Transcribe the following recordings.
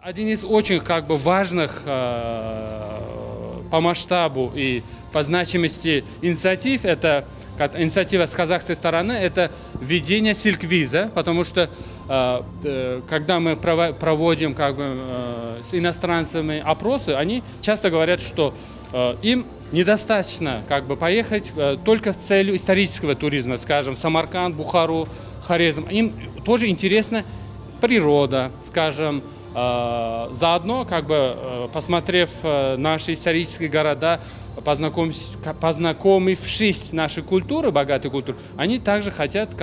Один из очень важных по масштабу и по значимости инициатив, это инициатива с казахской стороны, это введение силк-виза, потому что когда мы проводим с иностранцами опросы, они часто говорят, что им недостаточно поехать только в целью исторического туризма, скажем, в Самарканд, Бухару, Хорезм. Им тоже интересна природа, скажем, заодно, посмотрев наши исторические города, познакомившись с нашей культурой, богатой культурой, они также хотят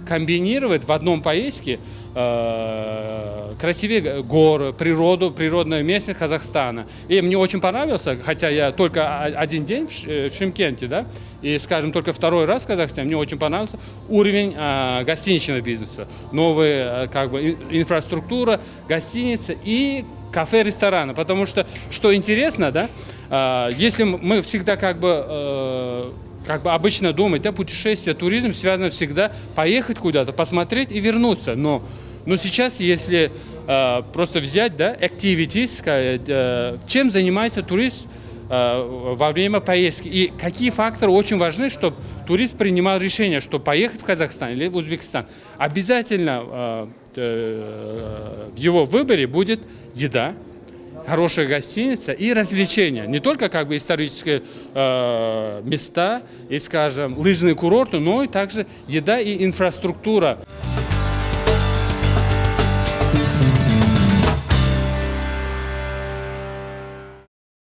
комбинировать в одном поездке красивые горы, природу, природную местность Казахстана. И мне очень понравился, хотя я только один день в Шымкенте, да, и, скажем, только второй раз в Казахстане, мне очень понравился уровень гостиничного бизнеса. Новая инфраструктура, гостиницы и кафе, рестораны. Потому что интересно, да, если мы всегда обычно думаем, да, путешествие, туризм связано всегда поехать куда-то, посмотреть и вернуться. Но сейчас, если просто взять, да, activities, чем занимается турист во время поездки и какие факторы очень важны, чтобы турист принимал решение, что поехать в Казахстан или в Узбекистан. Обязательно в его выборе будет еда, хорошая гостиница и развлечения. Не только исторические места и, скажем, лыжные курорты, но и также еда и инфраструктура.